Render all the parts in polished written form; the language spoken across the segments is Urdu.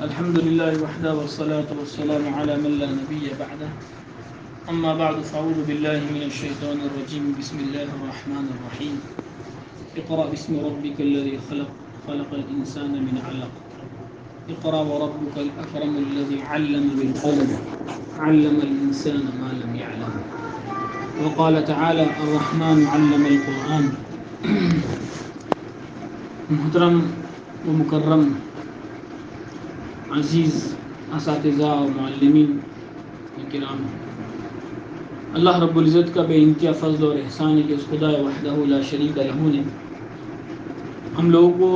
الحمد لله وحده والصلاة والسلام على من لا نبي بعده أما بعد فأعوذ بالله من الشيطان الرجيم بسم الله الرحمن الرحيم اقرأ باسم ربك الذي خلق خلق الإنسان من علق اقرأ وربك الأكرم الذي علم بالقلم علم الإنسان ما لم يعلم وقال تعالى الرحمن علم القرآن محترم و مکرم عزیز اساتذہ و معلمین کرام، اللہ رب العزت کا بے انتہا فضل اور احسان ہے کہ اس خدا وحدہ لا شریک لہ نے ہم لوگوں کو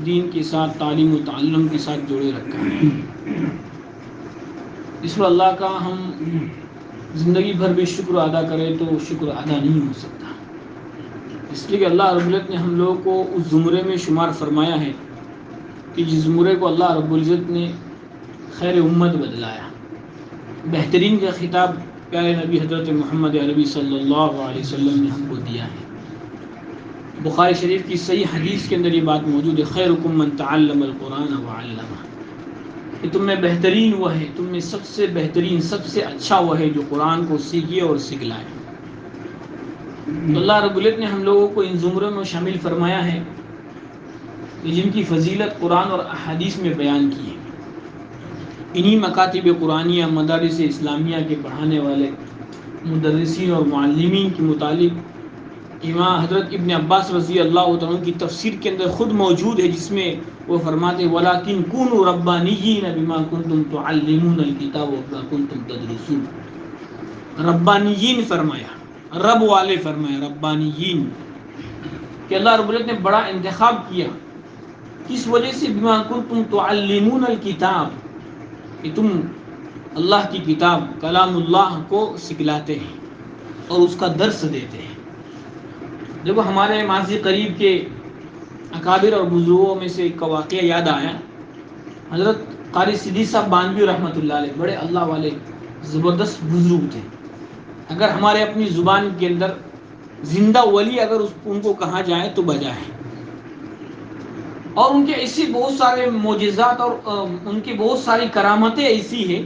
دین کے ساتھ تعلیم و تعلم کے ساتھ جوڑے رکھا ہے۔ اس پر اللہ کا ہم زندگی بھر بھی شکر ادا کریں تو شکر ادا نہیں ہو سکتا، اس لیے کہ اللہ رب العزت نے ہم لوگوں کو اس زمرے میں شمار فرمایا ہے کہ جس زمرے کو اللہ رب العزت نے خیر امت بدلایا، بہترین کا خطاب پیارے نبی حضرت محمد عربی صلی اللہ علیہ وسلم نے ہم کو دیا ہے۔ بخاری شریف کی صحیح حدیث کے اندر یہ بات موجود ہے، خیرکم من تعلم القرآن وعلمہ، کہ تم میں بہترین وہ ہے، تم میں سب سے بہترین سب سے اچھا وہ ہے جو قرآن کو سیکھے اور سکھلائے۔ تو اللہ رب العزت نے ہم لوگوں کو ان زمروں میں شامل فرمایا ہے کہ جن کی فضیلت قرآن اور احادیث میں بیان کی ہے۔ انہی مکاتب قرآنیہ مدارس اسلامیہ کے پڑھانے والے مدرسین اور معلمین کے متعلق امام حضرت ابن عباس رضی اللہ عنہ کی تفسیر کے اندر خود موجود ہے، جس میں وہ فرماتے ہیں وَلَكِنْ كُونُوا رَبَّانِيِّينَ بِمَا كُنْتُمْ تُعَلِّمُونَ الْكِتَابَ وَبِمَا كُنْتُمْ تَدْرُسُونَ۔ ربانیین فرمایا، رب والے فرمایا، ربانیین، کہ اللہ رب العزت نے بڑا انتخاب کیا، کس وجہ سے؟ بِمَا كُنْتُمْ تُعَلِّمُونَ الْكِتَابَ، کہ تم اللہ کی کتاب کلام اللہ کو سکھلاتے ہیں اور اس کا درس دیتے ہیں۔ دیکھو ہمارے ماضی قریب کے اکابر اور بزرگوں میں سے ایک واقعہ یاد آیا، حضرت قاری صدیق صاحب بانوی رحمۃ اللہ علیہ، بڑے اللہ والے زبردست بزرگ تھے۔ اگر ہمارے اپنی زبان کے اندر زندہ ولی اگر ان کو کہا جائے تو بجا ہے، اور ان کے ایسی بہت سارے معجزات اور ان کی بہت ساری کرامتیں ایسی ہیں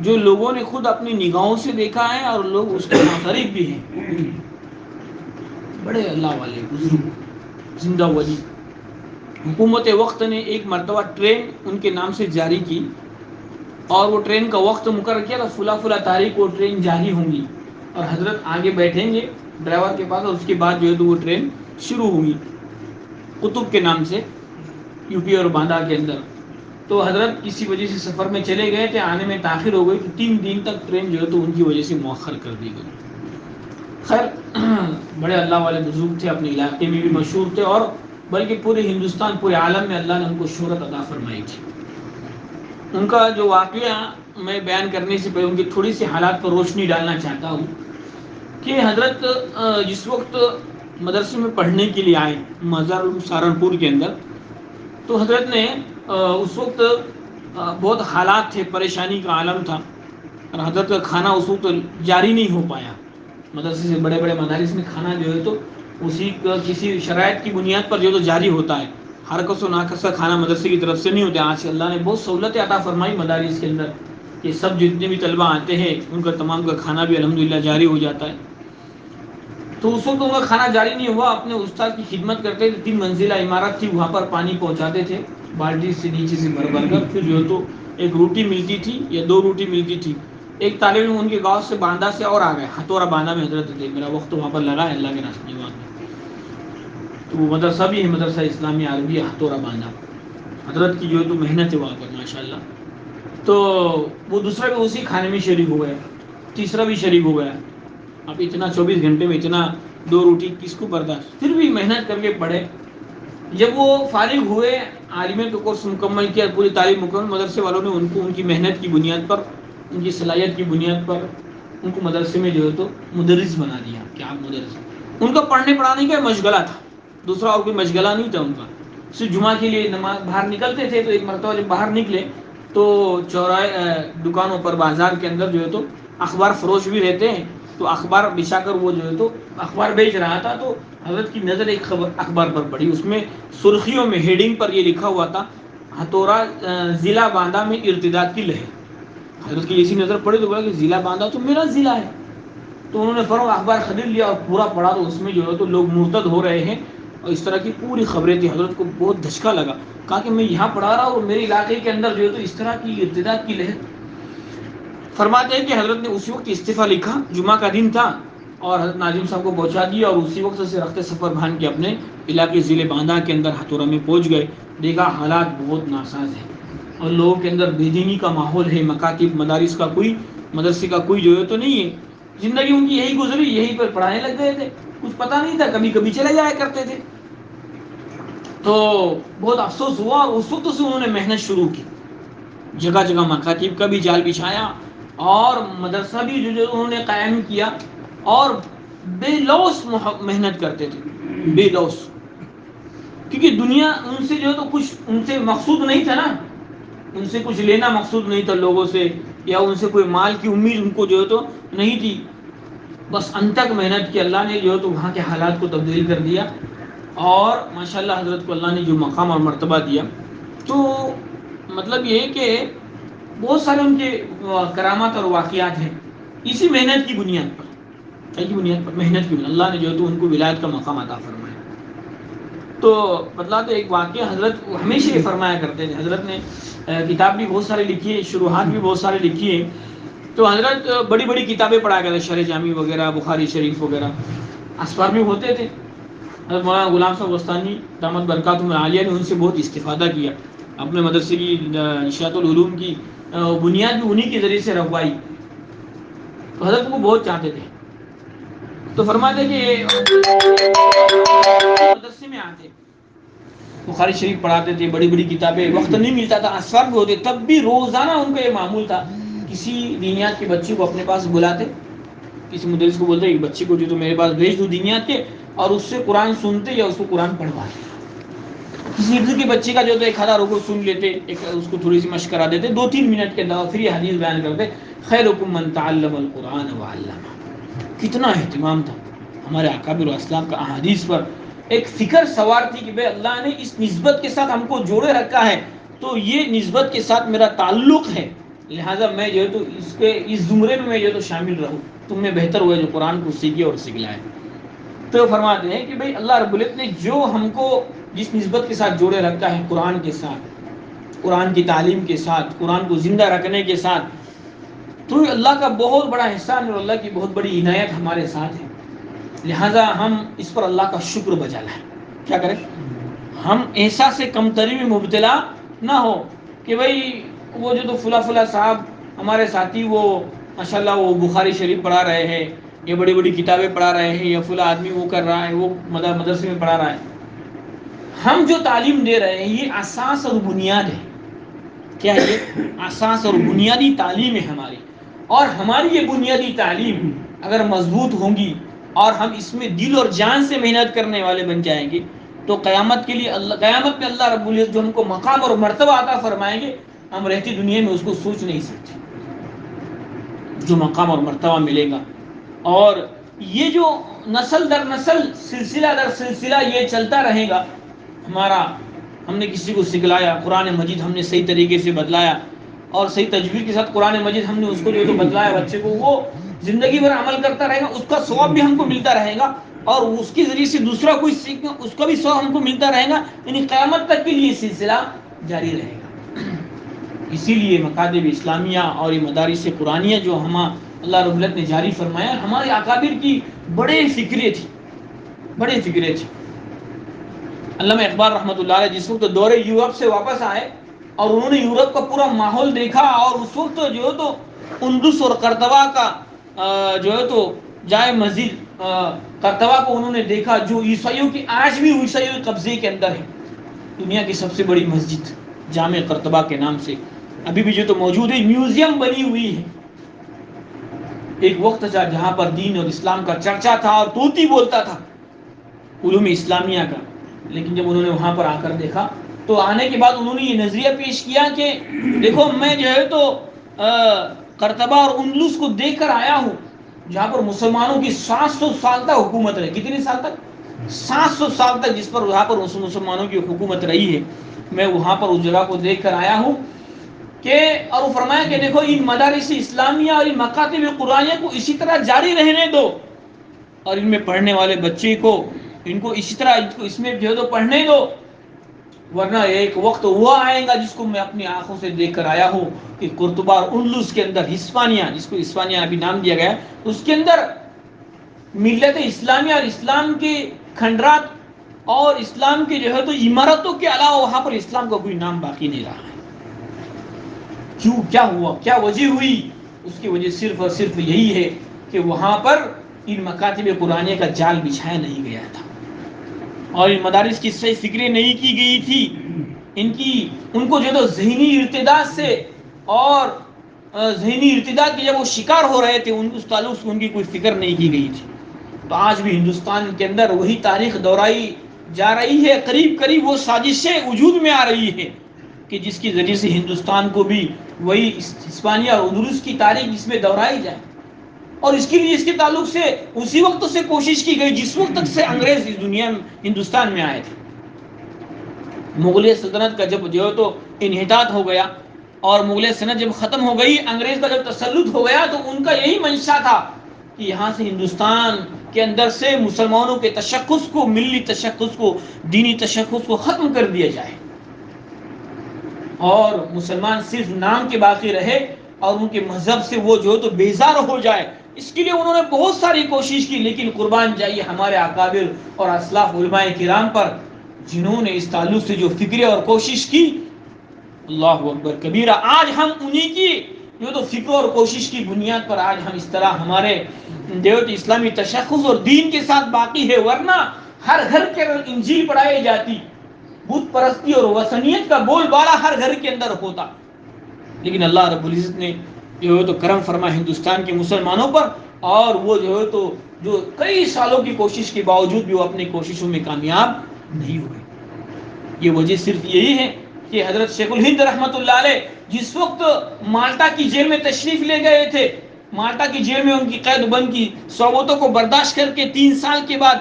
جو لوگوں نے خود اپنی نگاہوں سے دیکھا ہے اور لوگ اس کے معترف بھی ہیں۔ بڑے اللہ والے بزرگ زندہ ولی۔ حکومت وقت نے ایک مرتبہ ٹرین ان کے نام سے جاری کی اور وہ ٹرین کا وقت مقرر کیا تھا، فلاں فلاں تاریخ کو ٹرین جاری ہوں گی اور حضرت آگے بیٹھیں گے ڈرائیور کے پاس، اور اس کے بعد جو ہے تو وہ ٹرین شروع ہوگی قطب کے نام سے، یو پی اور باندہ کے اندر۔ تو حضرت کسی وجہ سے سفر میں چلے گئے تھے، آنے میں تاخیر ہو گئی تو 3 دن تک ٹرین جو ہے تو ان کی وجہ سے مؤخر کر دی گئی۔ خیر بڑے اللہ والے بزرگ تھے، اپنے علاقے میں بھی مشہور تھے، اور بلکہ پورے ہندوستان پورے عالم میں اللہ نے ان کو شہرت عطا فرمائی تھی۔ ان کا جو واقعہ میں بیان کرنے سے پہلے ان کی تھوڑی سی حالات پر روشنی ڈالنا چاہتا ہوں کہ حضرت جس وقت مدرسے میں پڑھنے کے لیے آئے مزار سہارنپور کے اندر، تو حضرت نے اس وقت بہت حالات تھے، پریشانی کا عالم تھا، اور حضرت کا کھانا اس وقت جاری نہیں ہو پایا۔ مدرسے سے بڑے بڑے مدارس میں کھانا جو ہے تو اسی کسی شرائط کی بنیاد پر جو تو جاری ہوتا ہے، ہر کس و ناقص کا کھانا مدرسے کی طرف سے نہیں ہوتا۔ آج اللہ نے بہت سہولتیں عطا فرمائی مدارس کے اندر کہ سب جتنے بھی طلبہ آتے ہیں ان کا تمام کا کھانا بھی الحمدللہ جاری ہو جاتا ہے۔ تو اس وقت ان کا کھانا جاری نہیں ہوا، اپنے استاد کی خدمت کرتے تھے، 3 منزلہ عمارت تھی، وہاں پر پانی پہنچاتے تھے بالٹی سے نیچے سے بھر بھر کر، پھر جو ہے تو ایک روٹی ملتی تھی یا 2 روٹی ملتی تھی۔ ایک طالب علم ان کے گاؤں سے باندہ سے اور آ گئے، ہتھورا باندہ میں حضرت تھے، میرا وقت وہاں پر لگا ہے اللہ کے راستے میں، تو وہ مدرسہ بھی ہے مدرسہ اسلامی عربیہ ہتھورا باندہ، حضرت کی جو ہے تو محنت ہے وہاں پر ماشاءاللہ۔ تو وہ دوسرا بھی اسی کھانے میں شریک ہو گیا، تیسرا بھی شریک ہو گیا۔ اب اتنا 24 گھنٹے میں اتنا 2 روٹی کس کو برداشت، پھر بھی محنت کر کے پڑھے۔ جب وہ فارغ ہوئے، عالمیت کا کورس مکمل کیا، پوری تعلیم مکمل، مدرسے والوں نے ان کو ان کی محنت کی بنیاد پر، ان کی صلاحیت کی بنیاد پر ان کو مدرسے میں جو ہے تو مدرس بنا دیا کہ آپ مدرس۔ ان کا پڑھنے پڑھانے کا مشغلہ تھا، دوسرا اور کوئی مشغلہ نہیں تھا ان کا، صرف جمعہ کے لیے نماز باہر نکلتے تھے۔ تو ایک مرتبہ جب باہر نکلے تو چوراہے دکانوں پر بازار کے اندر جو ہے تو اخبار فروش بھی رہتے ہیں، تو اخبار بچھا کر وہ جو ہے تو اخبار بیچ رہا تھا، تو حضرت کی نظر ایک اخبار پر پڑی، اس میں سرخیوں میں ہیڈنگ پر یہ لکھا ہوا تھا ہتھوڑا ضلع باندھا میں ارتداد کی لہر. حضرت کی ایسی نظر پڑی تو بولا کہ ضلع باندھا تو میرا ضلع ہے. تو انہوں نے فوراً اخبار خرید لیا اور پورا پڑھا تو اس میں جو ہے تو لوگ مرتد ہو رہے ہیں اور اس طرح کی پوری خبریں تھیں. حضرت کو بہت دھچکا لگا. کہا کہ میں یہاں پڑھا رہا ہوں اور میرے علاقے کے اندر جو ہے تو اس طرح کی ارتداد کی لہر. فرماتے ہیں کہ حضرت نے اسی وقت استعفیٰ لکھا. جمعہ کا دن تھا اور حضرت ناظم صاحب کو پہنچا دیا اور اسی وقت سے رخت سفر بھان کے اپنے علاقے ضلع باندھا کے اندر ہتھوڑا میں پہنچ گئے. دیکھا حالات بہت ناساز ہیں اور لوگوں کے اندر بے دینی کا ماحول ہے. مکاتب مدارس کا کوئی مدرسے کا کوئی جو ہے تو نہیں ہے. زندگی ان کی یہی گزری, یہی پر پڑھانے لگ گئے تھے. کچھ پتہ نہیں تھا, کبھی کبھی چلے جایا کرتے تھے. تو بہت افسوس ہوا اور اس وقت سے انہوں نے محنت شروع کی. جگہ جگہ مکاتب کا بھی جال بچھایا اور مدرسہ بھی جو انہوں نے قائم کیا اور بے لوث محنت کرتے تھے, بے لوث. کیونکہ دنیا ان سے جو ہے تو کچھ ان سے مقصود نہیں تھا نا, ان سے کچھ لینا مقصود نہیں تھا لوگوں سے, یا ان سے کوئی مال کی امید ان کو جو ہے تو نہیں تھی. بس انتھک محنت کی. اللہ نے جو ہے تو وہاں کے حالات کو تبدیل کر دیا اور ماشاءاللہ حضرت کو اللہ نے جو مقام اور مرتبہ دیا. تو مطلب یہ ہے کہ بہت سارے ان کے کرامات اور واقعات ہیں اسی محنت کی بنیاد پر. کی بنیاد پر محنت کی بنیاد اللہ نے جو ہے تو ان کو ولایت کا مقام عطا فرمایا. تو بدلا تو ایک واقعہ حضرت ہمیشہ یہ فرمایا کرتے تھے. حضرت نے کتاب بھی بہت سارے لکھی ہے, شروحات بھی بہت سارے لکھی ہے. تو حضرت بڑی بڑی کتابیں پڑھا کرتے, شرح جامی وغیرہ, بخاری شریف وغیرہ. اسفار بھی ہوتے تھے. حضرت مولانا غلام صاحب بستانی دامت برکاتہم العالیہ نے ان سے بہت استفادہ کیا. اپنے مدرسے کی نشاط العلوم کی بنیاد بھی انہی کے ذریعے سے رکھوائی. تو حضرت کو بہت چاہتے تھے. تو فرماتے کہ مدرسے میں آتے, بخاری شریف پڑھاتے تھے, بڑی بڑی کتابیں, وقت نہیں ملتا تھا, اسفار بھی ہوتے, تب بھی روزانہ ان کا یہ معمول تھا کسی دینیات کے بچے کو اپنے پاس بلاتے, کسی مدرس کو بولتے کہ بچے کو جو تو میرے پاس بھیج دو دینیات کے, اور اس سے قرآن سنتے یا اس کو قرآن پڑھواتے. کسی اردو کے بچے کا جو تو ایک آدھا رکوع سن لیتے, ایک اس کو تھوڑی سی مشق کرا دیتے 2-3 منٹ کے اندر, پھر یہ حدیث بیان کرتے خیرکم من تعلم القرآن وعلمہ. کتنا اہتمام تھا ہمارے اکابر و اسلاف کا احادیث پر. ایک فکر سوار تھی کہ بھئی اللہ نے اس نسبت کے ساتھ ہم کو جوڑے رکھا ہے تو یہ نسبت کے ساتھ میرا تعلق ہے, لہٰذا میں جو ہے تو اس زمرے میں جو ہے تو شامل رہوں. تم میں بہتر ہوئے جو قرآن کو سیکھے اور سکھلائے. تو فرماتے ہیں کہ بھئی اللہ رب العزت نے جو ہم کو جس نسبت کے ساتھ جوڑے رکھا ہے, قرآن کے ساتھ, قرآن کی تعلیم کے ساتھ, قرآن کو زندہ رکھنے کے ساتھ, تو اللہ کا بہت بڑا احسان اور اللہ کی بہت بڑی عنایت ہمارے ساتھ ہے. لہٰذا ہم اس پر اللہ کا شکر بجا لائیں. کیا کریں؟ ہم احساس کمتری میں مبتلا نہ ہو کہ بھئی وہ جو تو فلاں صاحب ہمارے ساتھی وہ ماشاءاللہ وہ بخاری شریف پڑھا رہے ہیں, یہ بڑی بڑی کتابیں پڑھا رہے ہیں, یا فلاں آدمی وہ کر رہا ہے, وہ مدرسے میں پڑھا رہا ہے. ہم جو تعلیم دے رہے ہیں یہ اساس اور بنیاد ہے. کیا ہے یہ؟ اساس اور بنیادی تعلیم ہے ہماری. اور ہماری یہ بنیادی تعلیم اگر مضبوط ہوں گی اور ہم اس میں دل اور جان سے محنت کرنے والے بن جائیں گے تو قیامت کے لیے قیامت میں اللہ رب العزت جو ہم کو مقام اور مرتبہ عطا فرمائیں گے, ہم رہتی دنیا میں اس کو سوچ نہیں سکتے جو مقام اور مرتبہ ملے گا. اور یہ جو نسل در نسل, سلسلہ در سلسلہ یہ چلتا رہے گا. ہمارا ہم نے کسی کو سکھلایا, قرآن مجید ہم نے صحیح طریقے سے بدلایا اور صحیح تجوید کے ساتھ قرآن مجید ہم نے اس کو جو تو بدلایا بچے کو, وہ زندگی بھر عمل کرتا رہے گا, اس کا ثواب بھی ہم کو ملتا رہے گا اور اس کے ذریعے سے دوسرا کوئی سیکھنا اس کا بھی ثواب ہم کو ملتا رہے گا. یعنی قیامت تک کے لیے سلسلہ جاری رہے گا. اسی لیے مکاتب اسلامیہ اور یہ مدارس قرآنیہ جو ہم اللہ رب العزت نے جاری فرمایا, ہمارے اکابر کی بڑے فکرے تھی, بڑے فکرے تھی. علامہ اقبال رحمۃ اللہ علیہ جس وقت دورے یورپ سے واپس آئے اور انہوں نے یورپ کا پورا ماحول دیکھا, اور اس وقت جو ہے تو اندلس اور قرطبہ کا جو ہے تو جائے مسجد قرطبہ کو انہوں نے دیکھا, جو عیسائیوں کی آج بھی عیسائیوں کے قبضے کے اندر ہے. دنیا کی سب سے بڑی مسجد جامع قرطبہ کے نام سے ابھی بھی جو تو موجود ہے, میوزیم بنی ہوئی ہے. ایک وقت تھا جہاں پر دین اور اسلام کا چرچا تھا اور طوطی بولتا تھا علوم اسلامیہ کا, لیکن جب انہوں نے وہاں پر آ کر دیکھا تو آنے کے بعد انہوں نے یہ نظریہ پیش کیا کہ دیکھو میں جو ہے تو قرطبہ اور اندلس کو دیکھ کر آیا ہوں جہاں پر مسلمانوں کی 700 سال تک حکومت رہی. کتنے سال تک؟ 700 سال تک جس پر یہاں پر مسلمانوں کی حکومت رہی ہے. میں وہاں پر اس جگہ کو دیکھ کر آیا ہوں کہ اور وہ فرمایا کہ دیکھو ان مدارس اسلامیہ اور ان مکاتب قرآنیہ کو اسی طرح جاری رہنے دو، اور ان میں پڑھنے والے بچے کو ان کو اسی طرح اس میں جو ہے تو پڑھنے دو، ورنہ ایک وقت وہ آئے گا جس کو میں اپنی آنکھوں سے دیکھ کر آیا ہوں کہ قرطبہ اور اندلس کے اندر ہسپانیہ، جس کو ہسپانیہ ابھی نام دیا گیا، اس کے اندر ملت اسلامیہ اور اسلام کے کھنڈرات اور اسلام کے جو ہے تو عمارتوں کے علاوہ وہاں پر اسلام کا کوئی نام باقی نہیں رہا ہے۔ کیوں؟ کیا ہوا؟ کیا وجہ ہوئی؟ اس کی وجہ صرف اور صرف یہی ہے کہ وہاں پر ان مکاتب قرآنیہ کا جال بچھایا نہیں گیا تھا، اور ان مدارس کی صحیح فکریں نہیں کی گئی تھی، ان کو جو ہے ذہنی ارتداد سے اور ذہنی ارتداد کے جب وہ شکار ہو رہے تھے اس تعلق سے ان کی کوئی فکر نہیں کی گئی تھی۔ تو آج بھی ہندوستان کے اندر وہی تاریخ دہرائی جا رہی ہے، قریب قریب وہ سازشیں وجود میں آ رہی ہے کہ جس کے ذریعے سے ہندوستان کو بھی وہی ہسپانیہ اور اندلس کی تاریخ جس میں دہرائی جائے، اور اس کے لیے اس کے تعلق سے اسی وقت سے کوشش کی گئی جس وقت تک سے انگریز اس دنیا میں ہندوستان میں آئے تھے۔ مغلیہ سلطنت کا جب جو ہے تو انحطاط ہو گیا اور مغلیہ سلطنت جب ختم ہو گئی، انگریز کا جب تسلط ہو گیا، تو ان کا یہی منشا تھا کہ یہاں سے ہندوستان کے اندر سے مسلمانوں کے تشخص کو، ملی تشخص کو، دینی تشخص کو ختم کر دیا جائے، اور مسلمان صرف نام کے باقی رہے اور ان کے مذہب سے وہ جو ہے تو بیزار ہو جائے۔ اس کے لیے انہوں نے بہت ساری کوشش کی، لیکن قربان جائیے ہمارے اکابر اور اسلاف علماء کرام پر، جنہوں نے اس تعلق سے جو فکر اور کوشش کی، اللہ اکبر کبیرہ۔ آج ہم انہی کی جو تو فکر اور کوشش کی بنیاد پر آج ہم اس طرح ہمارے جو تو اسلامی تشخص اور دین کے ساتھ باقی ہے، ورنہ ہر گھر کے اندر انجیل پڑھائی جاتی، بت پرستی اور وثنیت کا بول بالا ہر گھر کے اندر ہوتا، لیکن اللہ رب العزت نے جو ہے تو کرم فرما ہندوستان کے مسلمانوں پر، اور وہ جو ہے تو جو کئی سالوں کی کوشش کے باوجود بھی وہ اپنی کوششوں میں کامیاب نہیں ہوئے۔ یہ وجہ صرف یہی ہے کہ حضرت شیخ الہند رحمۃ اللہ علیہ جس وقت مالٹا کی جیل میں تشریف لے گئے تھے، مالٹا کی جیل میں ان کی قید بند کی صعوبتوں کو برداشت کر کے 3 سال کے بعد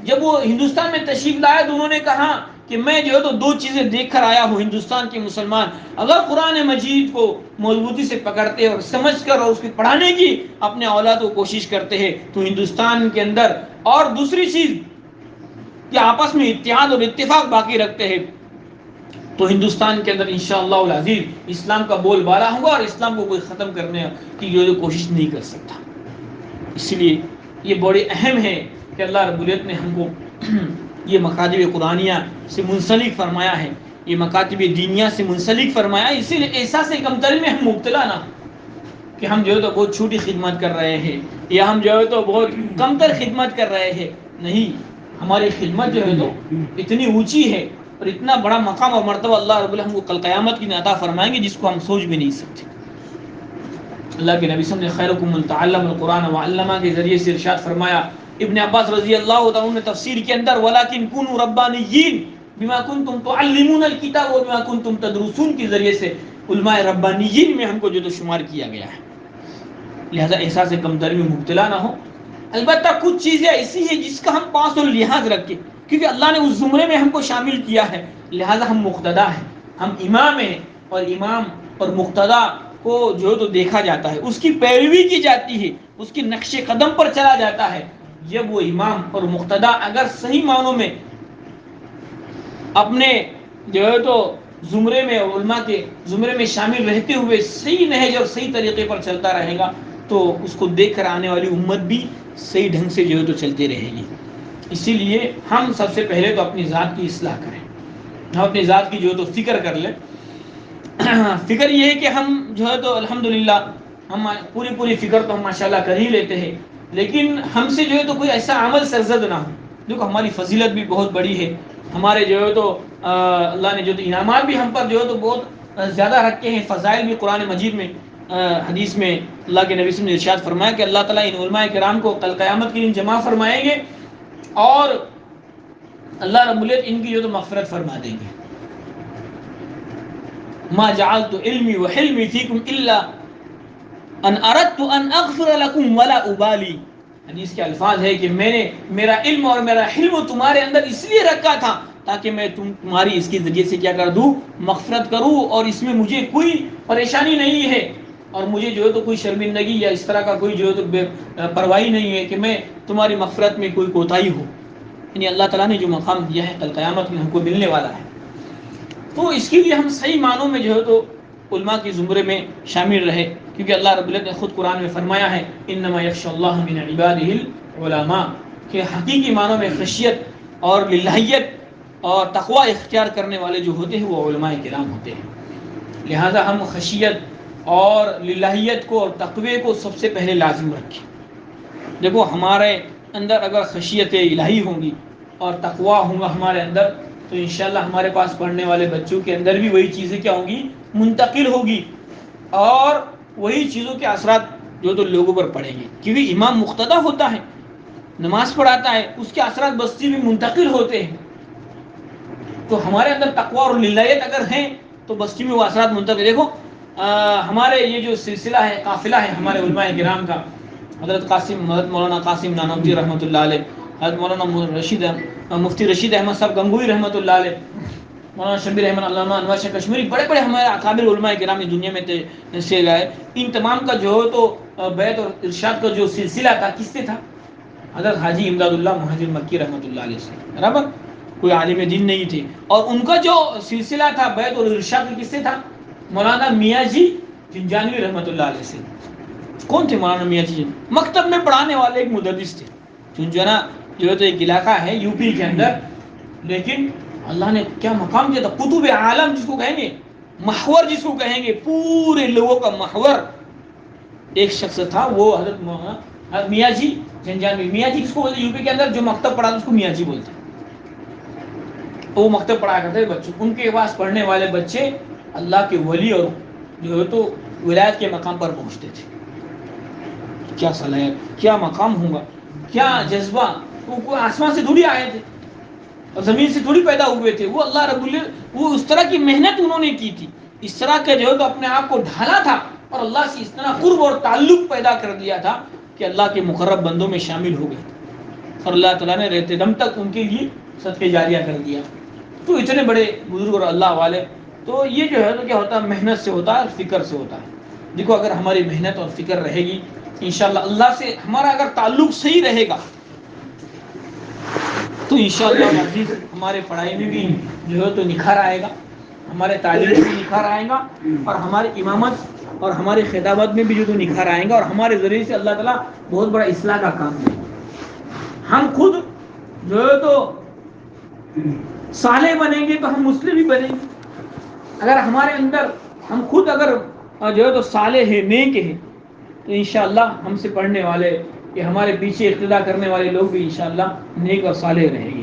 جب وہ ہندوستان میں تشریف لائے، تو انہوں نے کہا کہ میں جو ہے تو 2 چیزیں دیکھ کر آیا ہوں، ہندوستان کے مسلمان اگر قرآن مجید کو مضبوطی سے پکڑتے اور سمجھ کر اور اس کی پڑھانے کی اپنے اولاد کو کوشش کرتے ہیں تو ہندوستان کے اندر، اور دوسری چیز کہ آپس میں اتحاد اور اتفاق باقی رکھتے ہیں، تو ہندوستان کے اندر انشاءاللہ العزیز اسلام کا بول بالا ہوگا، اور اسلام کو کوئی ختم کرنے کی جو کوشش نہیں کر سکتا۔ اس لیے یہ بڑے اہم ہے کہ اللہ رب العزت نے ہم کو یہ مکاتب قرآنیہ سے منسلک فرمایا ہے، یہ مکاتب دینیہ سے منسلک فرمایا ہے، اسی لیے احساس کمتری میں ہم مبتلا نہ ہوں کہ ہم جو ہے تو بہت چھوٹی خدمت کر رہے ہیں، یا ہم جو ہے تو بہت کمتر خدمت کر رہے ہیں۔ نہیں، ہماری خدمت جو ہے تو اتنی اونچی ہے اور اتنا بڑا مقام اور مرتبہ اللہ رب العزت ہم کو کل قیامت کی عطا فرمائیں گے جس کو ہم سوچ بھی نہیں سکتے۔ اللہ کے نبی صلی اللہ علیہ وسلم نے خیرکم من تعلم القرآن وعلمہ کے ذریعے سے ارشاد فرمایا۔ ابن عباس رضی اللہ تعالیٰ نے تفسیر کے اندر وَلَكِنْ كُونُوا رَبَّانِيِّينَ بِمَا كُنْتُمْ تُعَلِّمُونَ الْكِتَابَ وَبِمَا كُنْتُمْ تَدْرُسُونَ کے ذریعے سے علماء ربانیین میں ہم کو جو تو شمار کیا گیا ہے، لہذا احساس کمتری میں مبتلا نہ ہو۔ البتہ کچھ چیزیں ایسی ہیں جس کا ہم پاس اور لحاظ رکھیں، کیونکہ اللہ نے اس زمرے میں ہم کو شامل کیا ہے، لہذا ہم مقتدا ہیں، ہم امام ہیں، اور امام اور مقتدا کو جو تو دیکھا جاتا ہے، اس کی پیروی کی جاتی ہے، اس کی نقش قدم پر چلا جاتا ہے۔ جب وہ امام اور مقتدا اگر صحیح معنوں میں اپنے جو ہے تو زمرے میں، علماء کے زمرے میں شامل رہتے ہوئے صحیح نہج اور صحیح طریقے پر چلتا رہے گا، تو اس کو دیکھ کر آنے والی امت بھی صحیح ڈھنگ سے جو ہے تو چلتے رہے گی۔ اسی لیے ہم سب سے پہلے تو اپنی ذات کی اصلاح کریں، ہم اپنی ذات کی جو ہے تو فکر کر لیں۔ فکر یہ ہے کہ ہم جو ہے تو الحمدللہ ہم پوری فکر تو ہم ماشاءاللہ کر ہی لیتے ہیں، لیکن ہم سے جو ہے تو کوئی ایسا عمل سرزد نہ ہو۔ دیکھو ہماری فضیلت بھی بہت بڑی ہے، ہمارے جو ہے تو اللہ نے جو تو انعامات بھی ہم پر جو ہے تو بہت زیادہ رکھے ہیں، فضائل بھی قرآن مجید میں، حدیث میں اللہ کے نبی صلی اللہ علیہ وسلم نے ارشاد فرمایا کہ اللہ تعالیٰ ان علماء کرام کو کل قیامت کے دن جمع فرمائیں گے، اور اللہ رب العزت ان کی جو تو مغفرت فرما دیں گے۔ ما جعلت علمی وحلمی فیکم الا ان اردت ان اغفر لکم ولا ابالی۔ حدیث کے الفاظ ہے کہ میں نے میرا علم اور میرا حلم تمہارے اندر اس لیے رکھا تھا تاکہ میں تمہاری اس کے ذریعے سے کیا کر دوں، مغفرت کروں، اور اس میں مجھے کوئی پریشانی نہیں ہے، اور مجھے جو ہے تو کوئی شرمندگی یا اس طرح کا کوئی جو ہے تو پرواہی نہیں ہے کہ میں تمہاری مغفرت میں کوئی کوتاہی ہو. یعنی اللہ تعالیٰ نے جو مقام دیا ہے کل قیامت میں ہم کو ملنے والا ہے. تو اس کے لیے ہم صحیح معنوں میں جو ہے تو علماء کی زمرے میں شامل رہے، کیونکہ اللہ رب العزت نے خود قرآن میں فرمایا ہے انما یخشى اللہ من عبادہ العلماء، کہ حقیقی معنوں میں خشیت اور للہیت اور تقوی اختیار کرنے والے جو ہوتے ہیں وہ علماء کرام ہوتے ہیں. لہذا ہم خشیت اور للہیت کو اور تقوی کو سب سے پہلے لازم رکھیں. دیکھو ہمارے اندر اگر خشیت الہی ہوں گی اور تقوی ہوگا ہمارے اندر، تو انشاءاللہ ہمارے پاس پڑھنے والے بچوں کے اندر بھی وہی چیزیں کیا ہوں گی، منتقل ہوگی، اور وہی چیزوں کے اثرات جو تو لوگوں پر پڑیں گے. کیونکہ امام مقتدی ہوتا ہے، نماز پڑھاتا ہے، اس کے اثرات بستی میں منتقل ہوتے ہیں. تو ہمارے اندر تقوی اور للہیت اگر ہیں تو بستی میں وہ اثرات منتقل. دیکھو ہمارے یہ جو سلسلہ ہے، قافلہ ہے ہمارے علماء کرام کا، حضرت مولانا قاسم نانوتوی رحمۃ اللہ علیہ، حضرت مولانا مفتی رشید احمد صاحب گنگوئی رحمۃ اللہ علیہ، مولانا شبیر احمد، علامہ انور شاہ کشمیری، بڑے بڑے ہمارے اکابر علماء کرام دنیا میں سے گئے. ان تمام کا جو ہے تو بیت اور ارشاد کا جو سلسلہ تھا کس سے تھا؟ حضرت حاجی امداد اللہ مہاجر مکی رحمۃ اللہ علیہ سے، برابر، کوئی عالم دین نہیں تھے. اور ان کا جو سلسلہ تھا بیت اور ارشاد کس سے تھا؟ مولانا میاں جی جنجانوی رحمۃ اللہ علیہ سے. کون تھے مولانا میاں جی؟ مکتب میں پڑھانے والے ایک مدرس تھے. جنجانا جو ہے تو ایک علاقہ ہے یو پی کے اندر، لیکن اللہ نے کیا مقام دیا تھا، قطب عالم جس کو کہیں گے، محور جس کو کہیں گے، پورے لوگوں کا محور ایک شخص تھا، وہ حضرت میاں جی جنجانوی. میاں جی کس کو بولتے؟ یو پی کے اندر جو مکتب پڑھا اس کو میاں جی بولتے. وہ مکتب پڑھا کرتے بچوں، ان کے پاس پڑھنے والے بچے اللہ کے ولی اور جو ہے تو ولایت کے مقام پر پہنچتے تھے. کیا صلاحیت، کیا مقام ہوگا، کیا جذبہ. وہ آسمان سے تھوڑی آئے تھے اور زمین سے تھوڑی پیدا ہوئے تھے، وہ اللہ رب وہ اس طرح کی محنت انہوں نے کی تھی، اس طرح کے جو ہے تو اپنے آپ کو ڈھالا تھا، اور اللہ سے اس طرح قرب اور تعلق پیدا کر دیا تھا کہ اللہ کے مقرب بندوں میں شامل ہو گئے، اور اللہ تعالیٰ نے رہتے دم تک ان کے لیے صدقہ جاریہ کر دیا. تو اتنے بڑے بزرگ اور اللہ والے. تو یہ جو ہے تو کیا ہوتا ہے، محنت سے ہوتا ہے اور فکر سے ہوتا ہے. دیکھو اگر ہماری محنت اور فکر رہے گی انشاءاللہ، اللہ سے ہمارا اگر تعلق صحیح رہے گا تو انشاءاللہ عزیز ہمارے پڑھائی میں بھی جو ہے تو نکھار آئے گا، ہمارے تعلیم میں بھی نکھار آئے گا، اور ہماری امامت اور ہمارے خطابت میں بھی جو تو نکھار آئیں گا، اور ہمارے ذریعے سے اللہ تعالیٰ بہت بڑا اصلاح کا کام ہے. ہم خود جو ہے تو صالح بنیں گے تو ہم مسلم بھی بنیں گے. اگر ہمارے اندر ہم خود اگر جو ہے تو صالح ہے، نیک ہے، تو انشاءاللہ ہم سے پڑھنے والے کہ ہمارے پیچھے اقتداء کرنے والے لوگ بھی انشاءاللہ نیک اور صالح رہیں گے.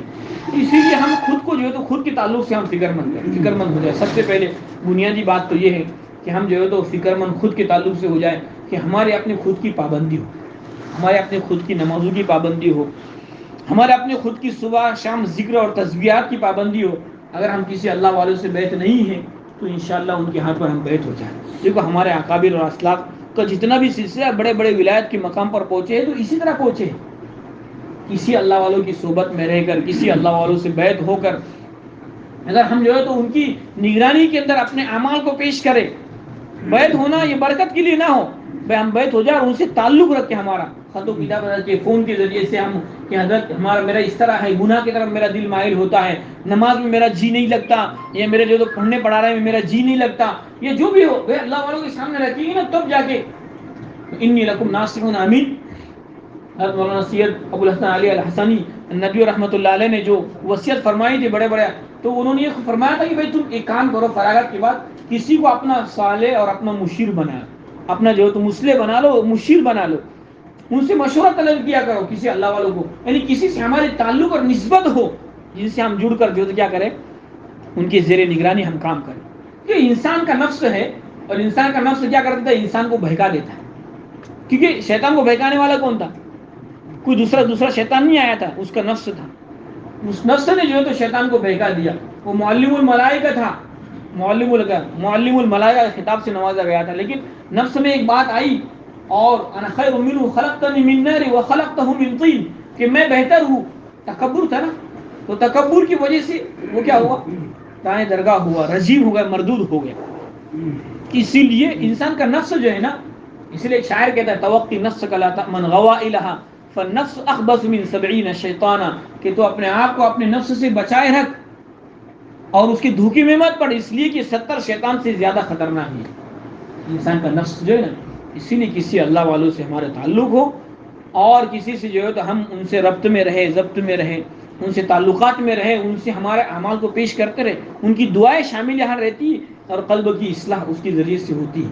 اسی لیے ہم خود کو جو ہے تو خود کے تعلق سے ہم فکر مند ہو جائے. سب سے پہلے بنیادی بات تو یہ ہے کہ ہم جو ہے تو فکر مند خود کے تعلق سے ہو جائے، کہ ہمارے اپنے خود کی پابندی ہو، ہمارے اپنے خود کی نمازوں کی پابندی ہو، ہمارے اپنے خود کی صبح شام ذکر اور تسبیحات کی پابندی ہو. اگر ہم کسی اللہ والوں سے بیعت نہیں ہیں تو انشاءاللہ ان کے ہاتھ پر ہم بیعت ہو جائیں. دیکھو ہمارے اکابر اور اسلاف کا جتنا بھی سلسلہ بڑے بڑے ولایت کے مقام پر پہنچے ہیں تو اسی طرح پہنچے ہیں، کسی اللہ والوں کی صحبت میں رہ کر، کسی اللہ والوں سے بیعت ہو کر. اگر ہم جو ہے تو ان کی نگرانی کے اندر اپنے اعمال کو پیش کریں، بیعت ہونا یہ برکت کے لیے نہ ہو، ہم بیعت ہو جائے اور ان سے تعلق رکھیں. ہمارا خط و کتاب کے فون کے ذریعے سے ہم کہ حضرت میرا اس طرح ہے، گناہ کی طرف میرا دل مائل ہوتا ہے، نماز میں میرا جی نہیں لگتا، یا میرے جو پڑھنے پڑھانے میں میرا جی نہیں لگتا، یہ جو بھی ہو اللہ والوں کے سامنے رکھیں گے نا، تب جا کے انی لکم ناصح امین. حضرت مولانا سید ابو الحسن علی الحسنی ندوی رحمۃ اللہ علیہ نے جو وصیت فرمائی تھی بڑے بڑے، تو انہوں نے یہ فرمایا تھا کہ بھائی تم ایک کام کرو، فراغت کے بعد کسی کو اپنا صالح اور اپنا مشیر بنا، اپنا جو تم مسلح بنا لو، مشیر بنا لو، ان سے مشورہ طلب کیا کرو کسی اللہ والوں کو، یعنی کسی سے ہمارے تعلق اور نسبت ہو جن سے ہم جڑ کر جو کیا کریں، ان کی زیر نگرانی ہم کام کریں. کہ انسان کا نفس ہے، اور انسان کا نفس کیا کرتا ہے، انسان کو بہکا دیتا ہے. کیونکہ شیطان کو بہکانے والا کون تھا؟ کوئی دوسرا شیطان نہیں آیا تھا، اس کا نفس تھا. اس نفس نے جو ہے تو شیطان کو بہکا دیا. وہ معلم الملائکہ تھا، معلم الملائکہ خطاب سے نوازا گیا تھا، لیکن نفس میں ایک بات آئی، اور انا خیر منہ خلقتنی من نار وخلقتہ من طین، کہ میں بہتر ہوں. تکبر تھا نا، تو تکبر کی وجہ سے وہ کیا ہوا؟ دائیں درگاہ ہوا، رجیم ہو گیا، مردود ہو گیا. اسی لیے انسان کا نفس جو ہے نا، اس لیے شاعر کہتا ہے توقی نفس کا لا تأمن غوائلہا فالنفس اخبث من 70 شیطانا، کہ تو اپنے آپ کو اپنے نفس سے بچائے رکھ اور اس کی دھوکے میں مت پڑ، اس لیے کہ 70 شیطان سے زیادہ خطرناک ہے انسان کا نفس جو ہے نا. اسی لیے کسی اللہ والوں سے ہمارا تعلق ہو اور کسی سے جو ہے تو ہم ان سے ربط میں رہے، ضبط میں رہے، ان سے تعلقات میں رہے، ان سے ہمارے اعمال کو پیش کرتے رہے، ان کی دعائیں شامل یہاں رہتی ہے اور قلب کی اصلاح اس کے ذریعے سے ہوتی ہے.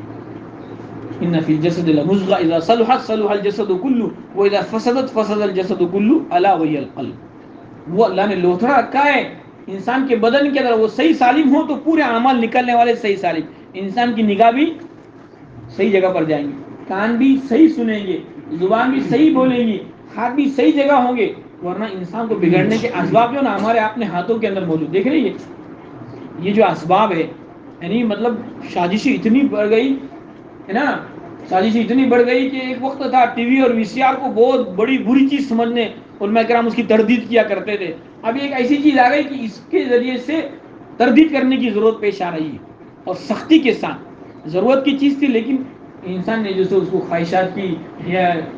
ان فی الجسد لمضغہ اذا صلحت صلح الجسد کلہ واذا فسدت فسد الجسد کلہ الا وہی القلب. وہ اللہ نے لوتھڑا رکھا ہے انسان کے بدن کے اندر، وہ صحیح سالم ہو تو پورے اعمال نکلنے والے صحیح سالم. انسان کی نگاہ بھی صحیح جگہ پر جائیں گے، کان بھی صحیح سنیں گے، زبان بھی صحیح بولیں گی، ہاتھ بھی صحیح جگہ ہوں گے. ورنہ انسان کو بگڑنے کے اسباب جو نا ہمارے اپنے ہاتھوں کے اندر موجود. دیکھ رہی ہے یہ جو اسباب ہے، یعنی مطلب سازشیں اتنی بڑھ گئی ہے نا، سازشیں اتنی بڑھ گئی کہ ایک وقت تھا ٹی وی اور وی سی آر کو بہت بڑی بری چیز سمجھنے علماء کرام اس کی تردید کیا کرتے تھے. اب ایک ایسی چیز آ گئی کہ اس کے ذریعے سے تردید کرنے کی ضرورت پیش آ رہی ہے اور سختی کے ساتھ. ضرورت کی چیز تھی لیکن انسان نے جو سے اس کو خواہشات کی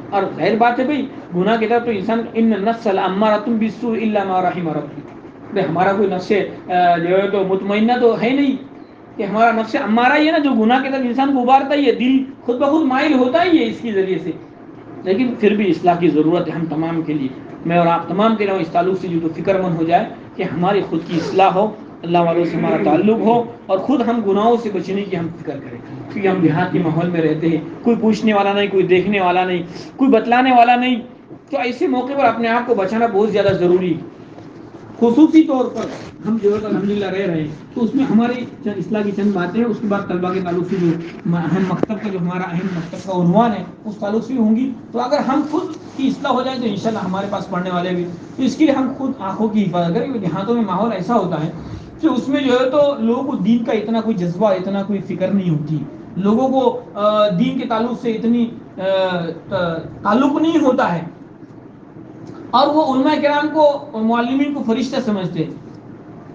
اور ظاہر بات ہے بھائی گناہ کی طرف تو انسان ان النفس لامارۃ بالسوء الا ما رحم ربی. ہمارا کوئی نفس جو ہے تو مطمئنہ تو ہے نہیں کہ ہمارا نفس امارہ ہی ہے نا جو گناہ کی طرف انسان کو ابارتا ہی ہے، دل خود بخود مائل ہوتا ہی ہے اس کے ذریعے سے. لیکن پھر بھی اصلاح کی ضرورت ہے ہم تمام کے لیے. میں اور آپ تمام کے لیے اس تعلق سے جو تو فکر مند ہو جائے کہ ہماری خود کی اصلاح ہو، اللہ والوں سے ہمارا تعلق ہو اور خود ہم گناہوں سے بچنے کی ہم فکر کریں. کیونکہ ہم دیہات کے ماحول میں رہتے ہیں، کوئی پوچھنے والا نہیں، کوئی دیکھنے والا نہیں، کوئی بتلانے والا نہیں، تو ایسے موقع پر اپنے آپ کو بچانا بہت زیادہ ضروری ہے. خصوصی طور پر ہم جو ہے الحمدللہ رہ رہے ہیں تو اس میں ہماری چند اصلاح کی چند باتیں ہیں. اس کے بعد طلبہ کے تعلق سے جو اہم مکتب کا جو ہمارا اہم مکتب کا عنوان ہے اس تعلق سے ہوں گی. تو اگر ہم خود کی اصلاح ہو جائے تو انشاءاللہ ہمارے پاس پڑھنے والے بھی، تو اس کے لیے ہم خود آنکھوں کی حفاظت کریں. کیونکہ دیہاتوں میں ماحول ایسا ہوتا ہے کہ اس میں جو ہے تو لوگوں کو دین کا اتنا کوئی جذبہ، اتنا کوئی فکر نہیں ہوتی، لوگوں کو دین کے تعلق سے اتنی تعلق نہیں ہوتا ہے اور وہ علماء کرام کو اور معلمین کو فرشتہ سمجھتے.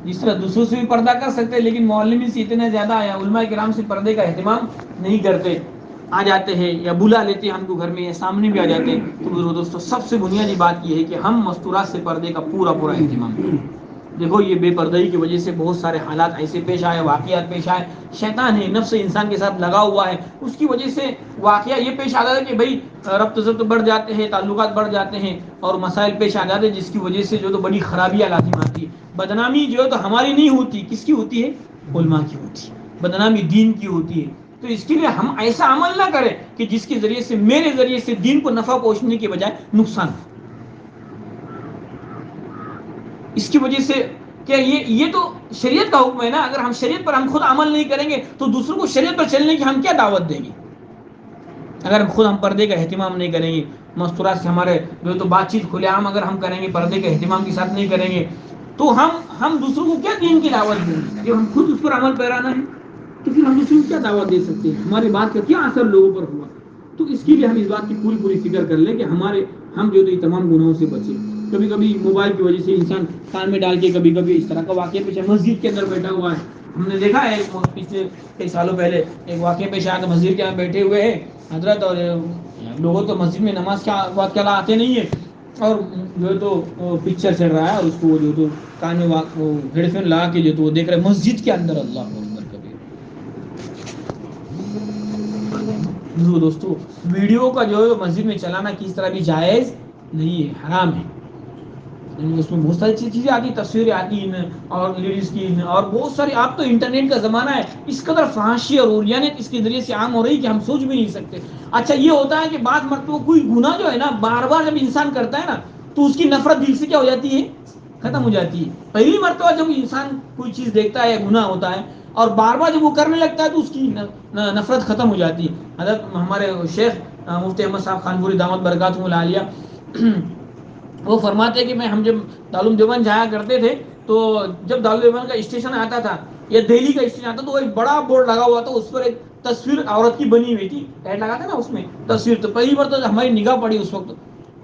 جس طرح دوسروں سے بھی پردہ کر سکتے لیکن معلمین سے اتنا زیادہ یا علماء کرام سے پردے کا اہتمام نہیں کرتے. آ جاتے ہیں یا بلا لیتے ہیں ہم کو گھر میں یا سامنے بھی آ جاتے ہیں. تو میرے دوستوں سب سے بنیادی بات یہ ہے کہ ہم مستورات سے پردے کا پورا اہتمام کریں. دیکھو یہ بے پردگی کی وجہ سے بہت سارے حالات ایسے پیش آئے، واقعات پیش آئے. شیطان ہے، نفس انسان کے ساتھ لگا ہوا ہے، اس کی وجہ سے واقعہ یہ پیش آتا ہے کہ بھائی ربط ضبط بڑھ جاتے ہیں، تعلقات بڑھ جاتے ہیں اور مسائل پیش آ جاتے ہیں جس کی وجہ سے جو تو بڑی خرابیاں لازم آتی ہے. بدنامی جو ہے تو ہماری نہیں ہوتی، کس کی ہوتی ہے؟ علماء کی ہوتی ہے. بدنامی دین کی ہوتی ہے. تو اس کے لیے ہم ایسا عمل نہ کریں کہ جس کے ذریعے سے میرے ذریعے سے دین کو نفع پہنچنے کے بجائے نقصان ہو. اس کی وجہ سے کہ یہ تو شریعت کا حکم ہے نا. اگر ہم شریعت پر ہم خود عمل نہیں کریں گے تو دوسروں کو شریعت پر چلنے کی ہم کیا دعوت دیں گے؟ اگر خود ہم پردے کا اہتمام نہیں کریں گے، مستورات سے ہمارے جو تو بات چیت کھلے عام اگر ہم کریں گے، پردے کے اہتمام کے ساتھ نہیں کریں گے تو ہم دوسروں کو کیا دین کی دعوت دیں گے؟ جب ہم خود اس پر عمل پیرانا ہے تو پھر ہم دوسروں کو کیا دعوت دے سکتے ہیں؟ ہماری بات کا کیا اثر لوگوں پر ہوا؟ تو اس کے لیے ہم اس بات کی پوری فکر کر لیں کہ ہم جو تو تمام گناہوں سے بچیں. کبھی کبھی موبائل کی وجہ سے انسان کان میں ڈال کے کبھی کبھی اس طرح کا واقعہ پیش ہے. مسجد کے اندر بیٹھا ہوا ہے، ہم نے دیکھا ہے پچھلے کئی سالوں پہلے ایک واقعہ پیش آیا کہ مسجد کے اندر بیٹھے ہوئے ہیں حضرت اور لوگوں تو مسجد میں نماز کا وقت کیا آتے نہیں ہے اور جو ہے تو پکچر چل رہا ہے اور اس کو جو تو کان میں ہیڈ فون لگا کے جو تو وہ دیکھ رہے مسجد کے اندر. اللہ اکبر کبیر. دوستو ویڈیو کا جو ہے مسجد میں چلانا کس طرح بھی جائز نہیں ہے، حرام ہے. اس میں بہت ساری چیزیں آتی، تصویریں آتی ہیں اور لیڈیز کی اور بہت ساری. آپ تو انٹرنیٹ کا زمانہ ہے، اس قدر فحاشی اور عریانیت اس کے ذریعے سے عام ہو رہی کہ ہم سوچ بھی نہیں سکتے. اچھا یہ ہوتا ہے کہ بعض مرتبہ کوئی گناہ جو ہے نا بار بار جب انسان کرتا ہے نا تو اس کی نفرت دل سے کیا ہو جاتی ہے؟ ختم ہو جاتی ہے. پہلی مرتبہ جب انسان کوئی چیز دیکھتا ہے یا گناہ ہوتا ہے اور بار بار جب وہ کرنے لگتا ہے تو اس کی نفرت ختم ہو جاتی ہے. حضرت ہمارے شیخ مفتی احمد صاحب خانپوری دامت برکاتہم العالیہ وہ فرماتے کہ ہم جب دارالعلوم دیوبند جایا کرتے تھے تو جب دارالعلوم دیوبند کا اسٹیشن آتا تھا یا دہلی کا اسٹیشن آتا تو ایک بڑا بورڈ لگا ہوا تھا، اس پر ایک تصویر عورت کی بنی ہوئی تھی، ایڈ لگا تھا نا اس میں تصویر. تو پہلی بار تو ہماری نگاہ پڑی اس وقت.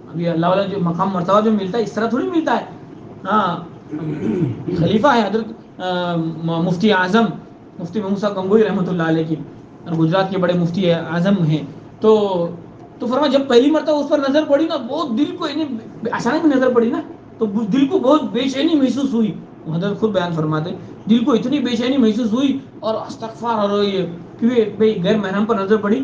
ابھی اللہ والا جو مقام مرتبہ جو ملتا ہے اس طرح تھوڑی ملتا ہے. ہاں خلیفہ ہے حضرت مفتی اعظم مفتی محمود صاحب گنگوئی رحمۃ اللہ علیہ کی، اور گجرات کے بڑے مفتی اعظم ہیں. تو فرما جب پہلی مرتبہ اس پر نظر پڑی نا، بہت دل کو اچانک نظر پڑی نا، تو دل کو بہت بے چینی محسوس ہوئی. حضرت خود بیان فرماتے دل کو اتنی بے چینی محسوس ہوئی، اور استغفار اور یہ کہ بھئی غیر محرم پر نظر پڑی.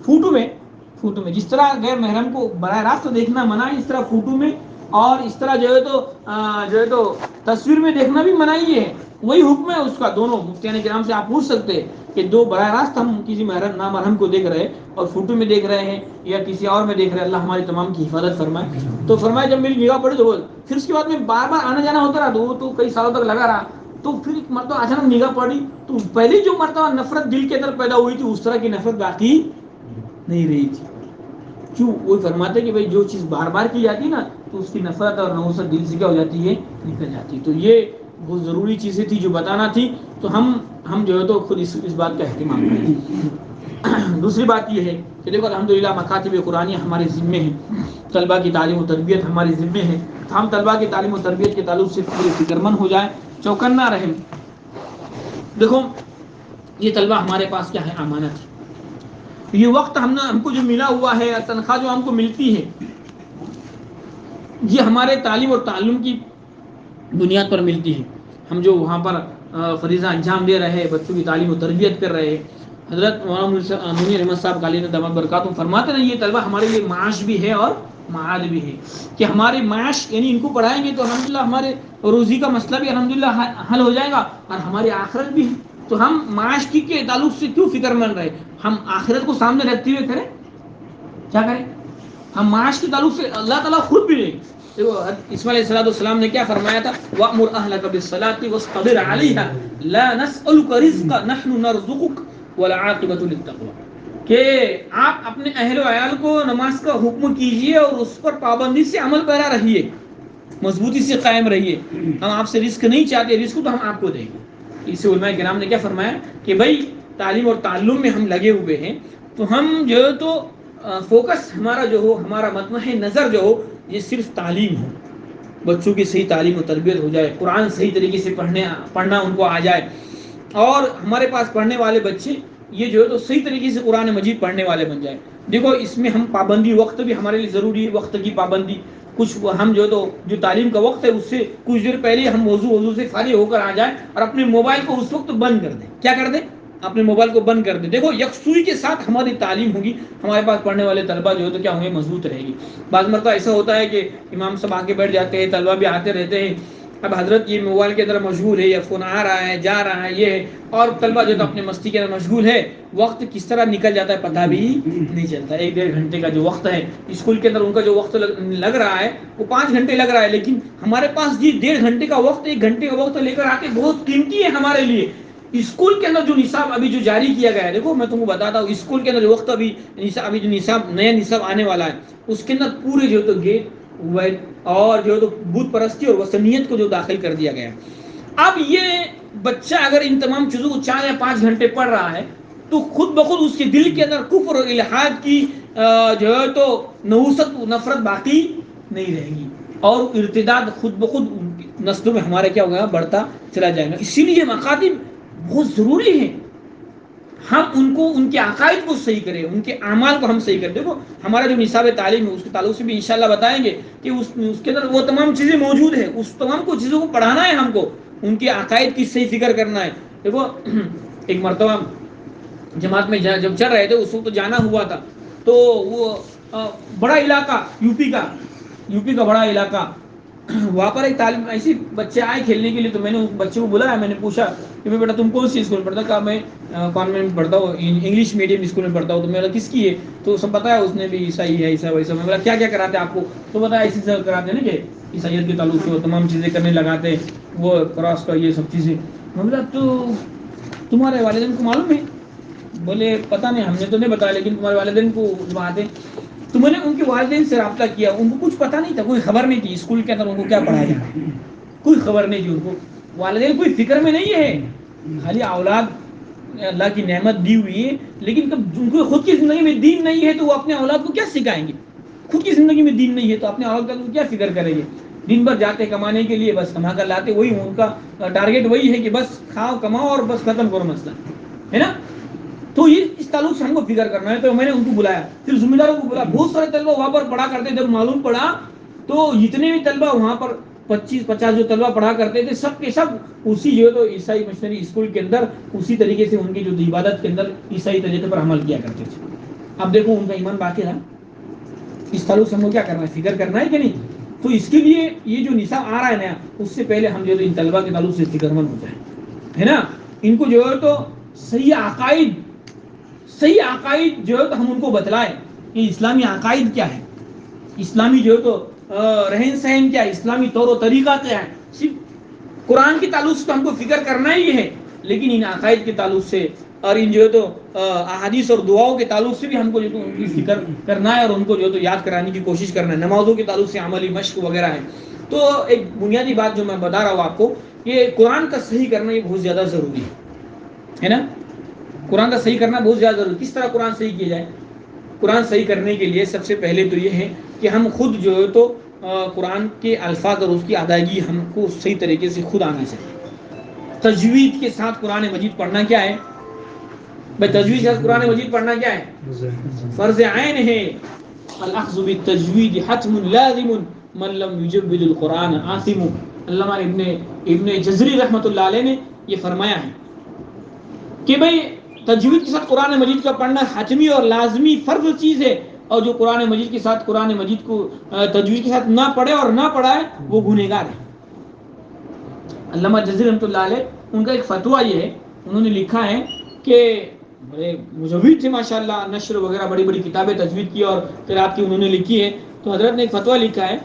فوٹو میں جس طرح غیر محرم کو براہ راست دیکھنا منع ہے، اس طرح فوٹو میں اور اس طرح جو ہے تو تصویر میں دیکھنا بھی منع ہی ہے. وہی حکم ہے اس کا. دونوں مفتیان کرام سے آپ پوچھ سکتے ہیں کہ دو براہ راست ہم کسی نامحرم کو دیکھ رہے ہیں اور فوٹو میں دیکھ رہے ہیں یا کسی اور میں دیکھ رہے ہیں، اللہ ہماری تمام کی حفاظت فرمائے. تو فرمایا جب میری نگاہ پڑی تو پھر اس کے بعد میں بار بار آنا جانا ہوتا رہا، تو وہ تو کئی سالوں تک لگا رہا. تو پھر ایک مرتبہ اچانک نگاہ پڑی تو پہلی جو مرتبہ نفرت دل کے اندر پیدا ہوئی تھی، اس طرح کی نفرت باقی نہیں رہی تھی. کیوں؟ وہ فرماتے کہ بھئی جو چیز بار بار کی جاتی نا، تو اس کی نفرت اور نوست دل سے کیا ہو جاتی ہے، نکل جاتی ہے. تو یہ بہت ضروری چیزیں تھی جو بتانا تھی. تو ہم جو ہے تو خود اس بات کا اہتمام کریں. دوسری بات یہ ہے کہ دیکھو الحمدللہ مکاتب قرآنی ہمارے ذمے ہیں، طلبہ کی تعلیم و تربیت ہمارے ذمے ہے. ہم طلبہ کی تعلیم و تربیت کے تعلق سے پورے فکر مند ہو جائیں، چوکنا رہیں. دیکھو یہ طلبہ ہمارے پاس کیا ہے، امانت ہے. یہ وقت ہم کو جو ملا ہوا ہے، تنخواہ جو ہم کو ملتی ہے، یہ ہمارے تعلیم اور تعلم کی بنیاد پر ملتی ہے. ہم جو وہاں پر فریضہ انجام دے رہے ہیں، بچوں کی تعلیم و تربیت کر رہے ہیں. حضرت مولانا منیر احمد صاحب علیہ دامت برکاتہ فرماتے ہیں یہ طلبہ ہمارے لیے معاش بھی ہے اور معاد بھی ہے. کہ ہمارے معاش یعنی ان کو پڑھائیں گے تو الحمدللہ ہمارے روزی کا مسئلہ بھی الحمدللہ حل ہو جائے گا، اور ہماری آخرت بھی. تو ہم معاش کی کے تعلق سے کیوں فکر مند رہے؟ ہم آخرت کو سامنے رکھتے ہوئے کریں. کیا کریں؟ ہم معاش کے تعلق سے اللہ تعالیٰ خود بھی نہیں. دیکھو اسماعیل علیہ السلام نے کیا فرمایا تھا، وَأْمُرْ أَهْلَكَ بِالصَّلَاةِ وَاصْطَبِرْ عَلَيْهَا لَا نَسْأَلُكَ رِزْقًا نَحْنُ نَرْزُقُكَ وَالْعَاقِبَةُ لِلتَّقْوَىٰ. کہ آپ اپنے اہل و عیال کو نماز کا حکم کیجئے اور اس پر پابندی سے عمل پیرا رہیے، مضبوطی سے قائم رہیے. ہم آپ سے رزق نہیں چاہتے، رزق تو ہم آپ کو دیں گے. اس سے علماء کرام نے کیا فرمایا کہ بھائی تعلیم اور تعلم میں ہم لگے ہوئے ہیں، تو ہم جو ہے تو فوکس ہمارا جو ہو، ہمارا مطمح نظر جو ہو، یہ صرف تعلیم ہو. بچوں کی صحیح تعلیم و تربیت ہو جائے، قرآن صحیح طریقے سے پڑھنا ان کو آ جائے، اور ہمارے پاس پڑھنے والے بچے یہ جو ہے تو صحیح طریقے سے قرآن مجید پڑھنے والے بن جائیں. دیکھو اس میں ہم پابندی، وقت بھی ہمارے لیے ضروری ہے، وقت کی پابندی. کچھ ہم جو تعلیم کا وقت ہے اس سے کچھ دیر پہلے ہم وضو سے فارغ ہو کر آ جائیں اور اپنے موبائل کو اس وقت بند کر دیں. کیا کر دیں؟ اپنے موبائل کو بند کر دیں. دیکھو یکسوئی کے ساتھ ہماری تعلیم ہوگی، ہمارے پاس پڑھنے والے طلبہ جو ہے تو کیا ہوں گے، مضبوط رہے گی. بعض مرتبہ ایسا ہوتا ہے کہ امام صاحب آگے بیٹھ جاتے ہیں، طلبہ بھی آتے رہتے ہیں. اب حضرت یہ موبائل کے اندر مشغول ہے، یا فون آ رہا ہے جا رہا ہے، یہ ہے، اور طلبہ جو ہے تو اپنے مستی کے اندر مشغول ہے. وقت کس طرح نکل جاتا ہے پتہ بھی نہیں چلتا. 1-1.5 گھنٹے کا جو وقت ہے اسکول کے اندر، ان کا جو وقت لگ رہا ہے وہ 5 گھنٹے لگ رہا ہے، لیکن ہمارے پاس جی 1.5 گھنٹے کا وقت، 1 گھنٹے کا وقت لے کر آتے بہت قیمتی ہے ہمارے لیے. اسکول کے اندر جو نصاب ابھی جو جاری کیا گیا ہے، دیکھو میں تم کو بتاتا ہوں، اسکول کے اندر جو وقت ابھی جو نصاب نیا نصاب آنے والا ہے، اس کے اندر پورے جو تو گیٹ اور جو تو بت پرستی اور وثنیت کو جو داخل کر دیا گیا. اب یہ بچہ اگر ان تمام چیزوں کو 4 یا 5 گھنٹے پڑھ رہا ہے تو خود بخود اس کے دل کے اندر کفر اور الحاد کی جو ہے تو نوست نفرت باقی نہیں رہے گی، اور ارتداد خود بخود نسلوں میں ہمارے کیا ہوگا، بڑھتا چلا جائے گا. اسی لیے مکاتب بہت ضروری ہے. ہم ان کو، ان کے عقائد کو صحیح کریں، ان کے اعمال کو ہم صحیح کریں. دیکھو ہمارا جو نصاب تعلیم ہے اس کے تعلق سے بھی انشاءاللہ بتائیں گے کہ اس کے اندر وہ تمام چیزیں موجود ہیں. اس تمام کو چیزوں کو پڑھانا ہے ہم کو، ان کے عقائد کی صحیح فکر کرنا ہے. دیکھو ایک مرتبہ جماعت میں جب چل رہے تھے اس وقت جانا ہوا تھا، تو وہ بڑا علاقہ یو پی کا بڑا علاقہ، وہاں پر ایک تعلیم ایسی بچے آئے کھیلنے کے لیے. تو میں نے بچے کو بلایا، میں نے پوچھا کہ بیٹا تم کون سی اسکول میں پڑھتا؟ کہا میں کانوینٹ میں پڑھتا ہوں، انگلش میڈیم اسکول میں پڑھتا ہوں. تو میرا کس کی ہے؟ تو سب بتایا اس نے بھی، عیسائی ہے، ایسا ویسا. میں بولا کیا کیا کراتے آپ کو؟ تو بتایا ایسی چیزیں کراتے ہیں نا کہ عیسائیت کے تعلق سے وہ تمام چیزیں کرنے لگاتے، وہ کراس کا یہ سب چیزیں. میں بولا تو تمہارے والدین کو معلوم ہے؟ بولے پتہ نہیں، ہم نے تو نہیں بتایا، لیکن تمہارے والدین کو بات ہے. تو میں نے ان کے والدین سے رابطہ کیا، ان کو کچھ پتہ نہیں تھا، کوئی خبر نہیں تھی اسکول کے اندر ان کو کیا پڑھایا جا رہا ہے، کوئی خبر نہیں تھی ان کو. والدین کوئی فکر میں نہیں ہے، خالی اولاد اللہ کی نعمت دی ہوئی ہے، لیکن جب ان کو خود کی زندگی میں دین نہیں ہے تو وہ اپنے اولاد کو کیا سکھائیں گے؟ خود کی زندگی میں دین نہیں ہے تو اپنے اولاد کو کیا فکر کریں گے؟ دن بھر جاتے کمانے کے لیے, بس کما کر لاتے, وہی ان کا ٹارگیٹ وہی ہے کہ بس کھاؤ کماؤ اور بس ختم کرو مسئلہ, ہے نا. تو یہ اس تعلق سے ہم کو فکر کرنا ہے. تو میں نے ان کو بلایا, پھر ذمہ داروں کو بلایا. بہت سارے طلبہ وہاں پر پڑھا کرتے, جب معلوم پڑا تو جتنے بھی طلبہ وہاں پر 25-50 جو طلبہ پڑھا کرتے تھے, سب کے سب اسی جو تو عیسائی مشنری اسکول کے اندر اسی طریقے سے ان کی جو عبادت کے اندر عیسائی طریقے پر عمل کیا کرتے تھے. اب دیکھو ان کا ایمان باقی رہا. اس تعلق سے ہم کو کیا کرنا ہے, فکر کرنا ہے کہ نہیں. تو اس کے لیے یہ جو نصاب آ رہا ہے نا, اس سے پہلے ہم جو ان طلبہ کے تعلق سے فکر مند ہو جائیں, ہے نا. ان کو جو ہے تو صحیح عقائد جو ہے تو ہم ان کو بتلائیں کہ اسلامی عقائد کیا ہے, اسلامی جو ہے تو رہن سہن کیا ہے, اسلامی طور و طریقہ کیا ہے. صرف قرآن کے تعلق سے ہم کو فکر کرنا ہی ہے, لیکن ان عقائد کے تعلق سے اور ان جو ہے تو احادیث اور دعاؤں کے تعلق سے بھی ہم کو جو تو ان کی فکر کرنا ہے اور ان کو جو تو یاد کرانے کی کوشش کرنا ہے. نمازوں کے تعلق سے عملی مشق وغیرہ ہے. تو ایک بنیادی بات جو میں بتا رہا ہوں آپ کو, کہ قرآن کا صحیح کرنا یہ بہت زیادہ ضروری ہے نا. قرآن کا صحیح کرنا بہت زیادہ ضروری. کس طرح قرآن صحیح کیا جائے؟ قرآن صحیح کرنے کے لیے سب سے پہلے تو یہ ہے کہ ہم خود جو ہے تو قرآن کے الفاظ اور اس کی ادائیگی ہم کو صحیح طریقے سے خود آنا چاہیے. تجوید کے ساتھ قرآن مجید پڑھنا کیا ہے بھائی؟ تجوید کے ساتھ قرآن مجید پڑھنا کیا ہے؟ فرض عین ہے. الاخذ بالتجوید حتم لازم من لم یجود القرآن آثم. علامہ ابن جزری رحمۃ اللہ علیہ نے یہ فرمایا ہے کہ بھائی تجوید کے ساتھ قرآن مجید کا پڑھنا حتمی اور لازمی فرض چیز ہے, اور جو قرآن مجید کے ساتھ قرآن مجید کو تجوید کے ساتھ نہ پڑھے اور نہ پڑھائے وہ گنہگار ہے. علامہ جزری رحمۃ اللہ علیہ, ان کا ایک فتویٰ یہ ہے, انہوں نے لکھا ہے کہ بڑے مجوید تھے ماشاء اللہ, نشر وغیرہ بڑی بڑی کتابیں تجوید کی اور قرات کی انہوں نے لکھی ہے. تو حضرت نے ایک فتویٰ لکھا ہے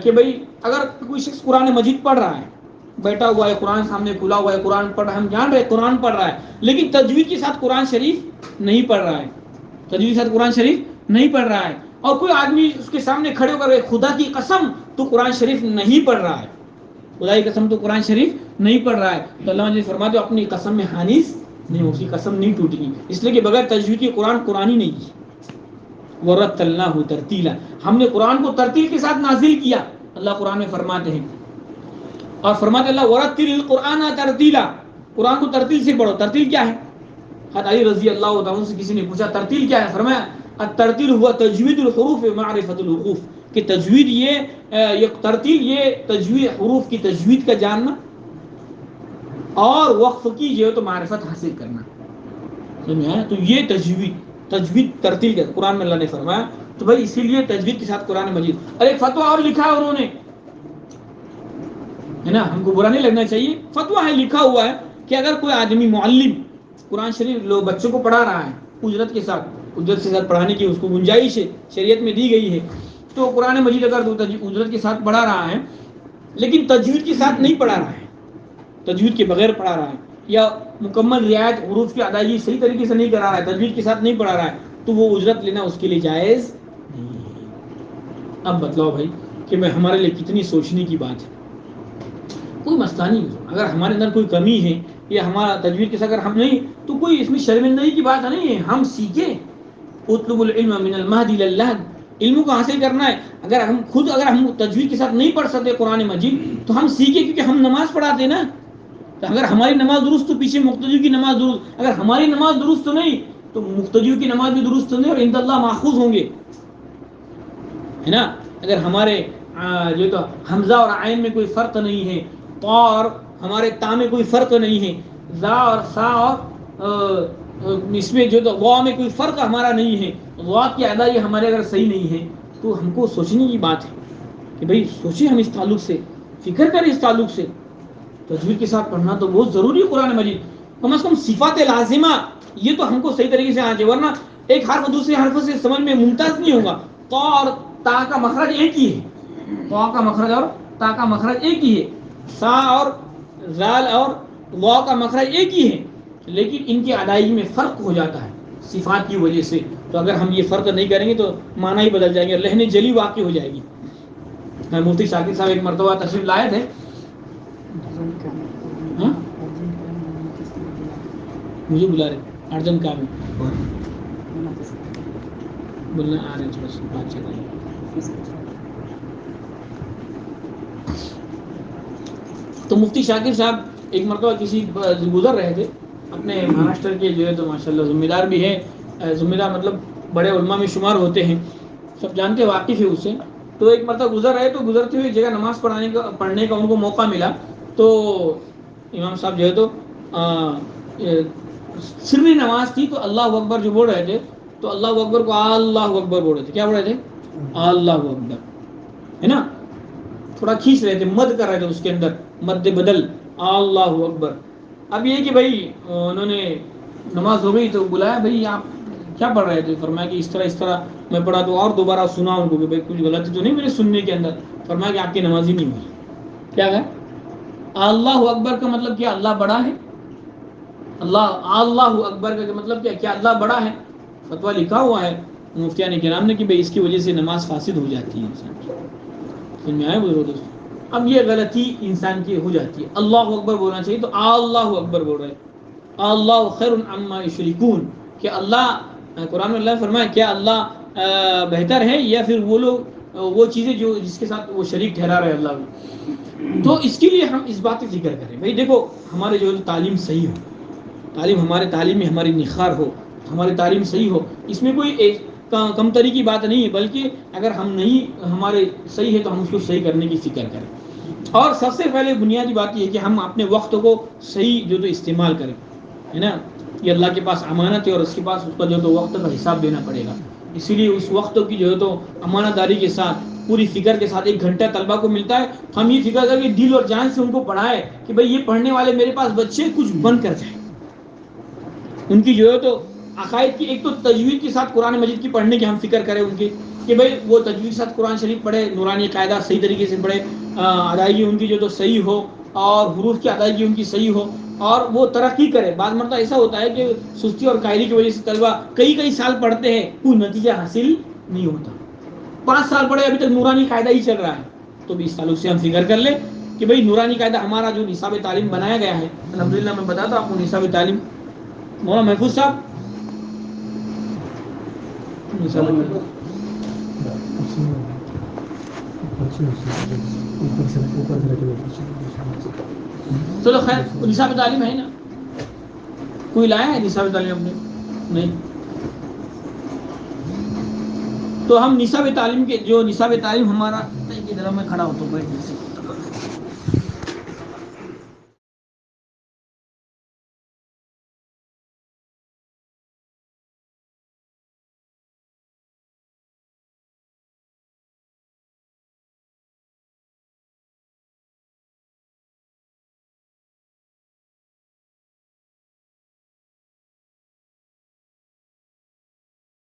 کہ بھائی اگر کوئی شخص قرآن مجید پڑھ رہا ہے, بیٹھا ہوا ہے, قرآن سامنے کھلا ہوا ہے, قرآن پڑھ رہا ہے, ہم جان رہے قرآن پڑھ رہا ہے, لیکن تجوید کے ساتھ قرآن شریف نہیں پڑھ رہا ہے, تجوید کے ساتھ قرآن شریف نہیں پڑھ رہا ہے, اور کوئی آدمی اس کے سامنے کھڑے ہو کر خدا کی قسم تو قرآن شریف نہیں پڑھ رہا ہے, خدا کی قسم تو قرآن شریف نہیں پڑھ رہا ہے, تو اللہ نے فرماتے اپنی قسم میں حانث نہیں, اس کی قسم نہیں ٹوٹے گی, اس لیے کہ بغیر تجوید کے قرآن ہی نہیں ہے. وَرَتَّلْنَاهُ تَرْتِيلًا, ہم نے قرآن کو ترتیل کے ساتھ نازل کیا. اللہ قرآن میں فرماتے ہیں, اور فرماتے اللہ وَرَتِّلِ الْقُرْآنَ تَرْتِيلًا, قرآن کو ترتیل سے پڑھو. ترتیل کیا ہے؟ حضرت علی رضی اللہ تعالیٰ سے کسی نے پوچھا ترتیل کیا ہے, فرمایا الترتیل ہوا تجوید الحروف معرفت الوقوف, کہ تجوید یہ ترتیل یہ تجوید حروف کی تجوید کا جاننا اور وقف کی جو ہے تو معرفت حاصل کرنا. تو یہ تجوید ترتیل کا قرآن میں اللہ نے فرمایا. تو بھائی اسی لیے تجوید کے ساتھ قرآن مجید. اور ایک فتویٰ اور لکھا ہے انہوں نے, ہے نا, ہم کو برا نہیں لگنا چاہیے, فتویٰ ہے لکھا ہوا ہے کہ اگر کوئی آدمی معلم قرآن شریف لوگ بچوں کو پڑھا رہا ہے اجرت کے ساتھ پڑھانے کی اس کو گنجائش ہے, شریعت میں دی گئی ہے, تو قرآن مجید اگر اجرت کے ساتھ پڑھا رہا ہے لیکن تجوید کے ساتھ نہیں پڑھا رہا ہے, تجوید کے بغیر پڑھا رہا ہے, یا مکمل رعایت حروف کی ادائیگی صحیح طریقے سے نہیں کرا رہا ہے, تجوید کے ساتھ نہیں پڑھا رہا ہے, تو وہ اجرت لینا اس کے لیے جائز نہیں ہے. اب بتلاؤ بھائی کہ میں ہمارے لیے کتنی سوچنے کی بات ہے. کوئی مسئلہ نہیں, اگر ہمارے اندر کوئی کمی ہے یا ہمارا تجوید کے ساتھ اگر ہم نہیں, تو کوئی اس میں شرمندگی کی بات نہیں ہے, ہم سیکھیں. اطلب العلم من المہد الی اللحد, علم کو حاصل کرنا ہے. اگر ہم تجوید کے ساتھ نہیں پڑھ سکتے قرآن مجید تو ہم سیکھیں, کیونکہ ہم نماز پڑھاتے ہیں نا. تو اگر ہماری نماز درست تو پیچھے مقتدی کی نماز درست, اگر ہماری نماز درست نہیں تو مقتدی کی نماز بھی درست نہیں, اور عند اللہ ماخوذ ہوں گے, ہے نا. اگر ہمارے جو تو حمزہ اور عین میں کوئی فرق نہیں ہے, تو اور ہمارے تا میں کوئی فرق نہیں ہے, زا اور سا اور اس میں جو تو وا میں کوئی فرق ہمارا نہیں ہے, وا کی ادائیگی ہمارے اگر صحیح نہیں ہے, تو ہم کو سوچنے کی بات ہے کہ بھئی سوچیں ہم اس تعلق سے, فکر کریں اس تعلق سے. تجوید کے ساتھ پڑھنا تو بہت ضروری ہے قرآن مجید, کم از کم صفات لازمہ یہ تو ہم کو صحیح طریقے سے آنا چاہیے, ورنہ ایک حرف دوسرے حرف سے سمجھ میں ممتاز نہیں ہوگا. تو اور تا کا مخرج ایک ہی ہے, تو کا مخرج اور تا کا مخرج ایک ہی ہے, سا اور زال اور وا کا مخرج ایک ہی ہے, لیکن ان کی ادائیگی میں فرق ہو جاتا ہے صفات کی وجہ سے. تو اگر ہم یہ فرق نہیں کریں گے تو معنی ہی بدل جائیں گے, لہن جلی واقع ہو جائے گی. مفتی شاکر صاحب ایک مرتبہ تشریف لائے تھے, مجھے بلا رہے ارجن کام ہے, بولنا آ رہے بس بات چل رہی ہے. تو مفتی شاکر صاحب ایک مرتبہ کسی گزر رہے تھے اپنے مہاراشٹر کے جو ہے تو ماشاء اللہ ذمہ دار بھی ہے، ذمہ دار مطلب بڑے علماء میں شمار ہوتے ہیں، سب جانتے واقف ہے اس سے. تو ایک مرتبہ گزر رہے تو گزرتے ہوئے جگہ نماز پڑھنے کا ان کو موقع ملا. تو امام صاحب جو ہے تو سری نماز تھی تو اللہ اکبر جو بول رہے تھے تو اللہ اکبر کو اللہ اکبر بول رہے تھے. کیا بول رہے تھے؟ اللہ اکبر، ہے نا. تھوڑا کھینچ رہے تھے، مد کر رہے تھے اس کے اندر، مد بدل اللہ اکبر. اب یہ کہ بھائی انہوں نے نماز ہو گئی تو بلایا، بھائی آپ کیا پڑھ رہے تھے؟ فرمایا کہ اس طرح میں پڑھا. تو اور دوبارہ سنا ان کو کہ بھائی کچھ غلطی تو نہیں میرے سننے کے اندر. فرمایا کہ آپ کی نماز ہی نہیں ہوئی. کیا ہے اللہ اکبر کا مطلب کیا؟ اللہ بڑا ہے. اللہ اکبر کا مطلب کیا اللہ بڑا ہے. فتویٰ لکھا ہوا ہے مفتیان کرام نے کہ بھائی اس کی وجہ سے نماز فاسد ہو جاتی ہے انسان کی. سمجھ میں آئے دوست؟ اب یہ غلطی انسان کی ہو جاتی ہے. اللہ اکبر بولنا چاہیے تو اللہ اکبر بول رہے. اللہ خیر عما یشرکون، کہ اللہ قرآن میں اللہ فرمایا کیا اللہ بہتر ہے یا پھر وہ لوگ وہ چیزیں جو جس کے ساتھ وہ شریک ٹھہرا رہے اللہ کو. تو اس کے لیے ہم اس بات کی ذکر کریں بھائی دیکھو ہمارے جو تعلیم صحیح ہو، ہمارے تعلیم میں ہماری نکھار ہو، ہماری تعلیم صحیح ہو، اس میں کوئی کم تری کی بات نہیں ہے، بلکہ اگر ہم نہیں ہمارے صحیح ہے تو ہم اس کو صحیح کرنے کی فکر کریں. اور سب سے پہلے بنیادی بات یہ ہے کہ ہم اپنے وقت کو صحیح جو تو استعمال کریں، ہے نا. یہ اللہ کے پاس امانت ہے اور اس کے پاس اس کا جو تو وقت کا حساب دینا پڑے گا. اسی لیے اس وقت کی جو ہے تو امانت داری کے ساتھ پوری فکر کے ساتھ 1 گھنٹہ طلبہ کو ملتا ہے، ہم یہ فکر کریں کہ دل اور جان سے ان کو پڑھائے کہ بھائی یہ پڑھنے والے میرے پاس بچے کچھ بن کر جائیں. ان کی جو ہے تو عقائد کی ایک تو تجوید کے ساتھ قرآن مجید کی پڑھنے کی ہم فکر کریں ان کی کہ بھائی وہ تجوید کے ساتھ قرآن شریف پڑھے، نورانی قاعدہ صحیح طریقے سے پڑھے، ادائیگی ان کی جو تو صحیح ہو اور حروف کی ادائیگی ان کی صحیح ہو اور وہ ترقی کرے. بعض مرتبہ ایسا ہوتا ہے کہ سستی اور قائلی کی وجہ سے طلبہ کئی سال پڑھتے ہیں، کوئی نتیجہ حاصل نہیں ہوتا. 5 سال پڑھے ابھی تک نورانی قاعدہ ہی چل رہا ہے. تو 20 سالوں سے ہم فکر کر لیں کہ بھائی نورانی قاعدہ ہمارا جو نصاب تعلیم بنایا گیا ہے، الحمدللہ میں بتاتا ہوں آپ کو نصاب تعلیم مولانا محفوظ صاحب چلو خیر نصاب تعلیم ہے نا، کوئی لایا ہے نصاب تعلیم اپنے؟ نہیں. تو ہم نصاب تعلیم کے جو نصاب تعلیم ہمارا ادھر میں کھڑا ہوتا ہوں بیٹھ سے